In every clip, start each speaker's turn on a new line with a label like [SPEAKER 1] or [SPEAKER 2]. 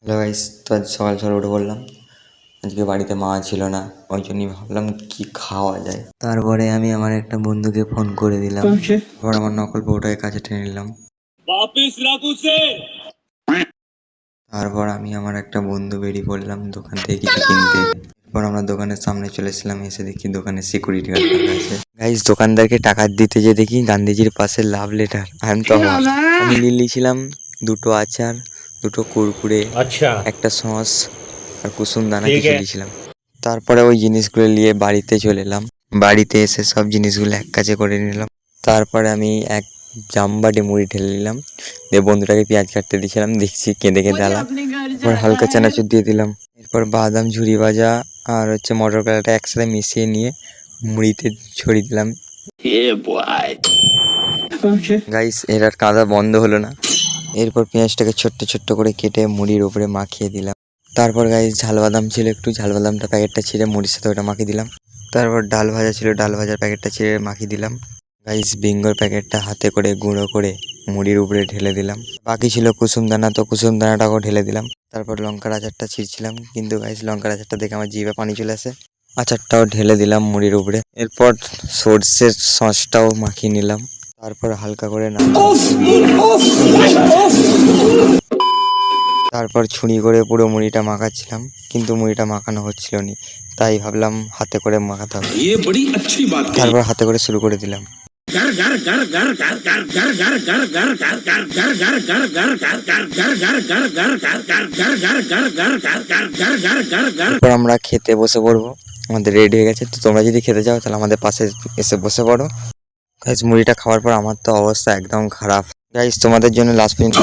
[SPEAKER 1] Hello guys, তো আজ সকাল সকাল উঠে পড়লাম। আজকে বাড়িতে মা ছিল না, ওই জন্যই ভাবলাম কি খাওয়া যায়। তারপরে আমি আমার একটা বন্ধুকে ফোন করে দিলাম। তারপর আমার নকল বউটাকে কাছে টেনে নিলাম। তারপর আমি আমার একটা বন্ধু বেরিয়ে পড়লাম দোকান থেকে কিছু কিনতে। এরপর আমরা দোকানের সামনে চলে এসেছিলাম, এসে দেখি দোকানে সিকিউরিটি গার্ড রাখা আছে। গাইস, দোকানদারকে টাকা দিতে যে দেখি গান্ধীজির পাশে লাভ লেটার। আমি নিয়ে নিয়েছিলাম দুটো আচার, দুটো কুরকুরে, একটা সস আর কুসুম দানা কিছু নিয়েছিলাম। তারপরে ওই জিনিসগুলো নিয়ে বাড়িতে চলে এলাম। বাড়িতে এসে সব জিনিসগুলো এক কাছে করে নিলাম। তারপরে আমি এক জামবাটি মুড়ি ঢেলে নিলাম, দিয়ে বন্ধুটাকে পেঁয়াজ কাটতে দিয়েছিলাম, দেখছি কেঁদে কেঁদে আলা। তারপর হালকা চানাচুর দিয়ে দিলাম। এরপর বাদাম, ঝুরি ভাজা আর মটর কলাটা একসাথে মিশিয়ে নিয়ে মুড়িতে ছড়িয়ে দিলাম। গাইস, এর আর কাঁদা বন্ধ হলো না। এরপর পেঁয়াজটাকে ছোট্ট ছোট্ট করে কেটে মুড়ির উপরে মাখিয়ে দিলাম। তারপর গাইস, ঝাল বাদাম ছিল একটু, ঝাল বাদামটা প্যাকেটটা ছিঁড়ে মুড়ির সাথে ওটা মাখিয়ে দিলাম। তারপর ডাল ভাজা ছিল, ডাল ভাজার প্যাকেটটা ছিঁড়ে মাখিয়ে দিলাম। গাইস, বিঙ্গোর প্যাকেটটা হাতে করে গুঁড়ো করে মুড়ির উপরে ঢেলে দিলাম। বাকি ছিল কুসুম দানা, তো কুসুম দানাটাকেও ঢেলে দিলাম। তারপর লঙ্কার আচারটা ছিঁড়ছিলাম, কিন্তু গাইস লঙ্কার আচারটা দেখে আমার জিভে পানি চলে আসে। আচারটাও ঢেলে দিলাম মুড়ির উপরে। এরপর সর্ষের সসটাও মাখিয়ে নিলাম। তারপর হালকা করে তারপর ছুরি করে পুরো মুড়িটা মাখাচ্ছিলাম, কিন্তু মুড়িটা মাখানো হচ্ছিল না, তাই ভাবলাম হাতে করে মাখাতে হবে। তারপর হাতে করে শুরু করে দিলাম। তারপর আমরা খেতে বসে পড়বো। আমাদের রেডি হয়ে গেছে, তো তোমরা যদি খেতে চাও তাহলে আমাদের পাশে এসে বসে পড়ো। গাইস, মুড়িটা খাওয়ার পর আমার তো অবস্থা একদম খারাপ। গাইস, তোমাদের জন্য লাস্ট পর্যন্ত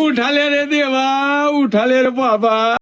[SPEAKER 2] उठा ले रे देवा, उठा ले रे बाबा।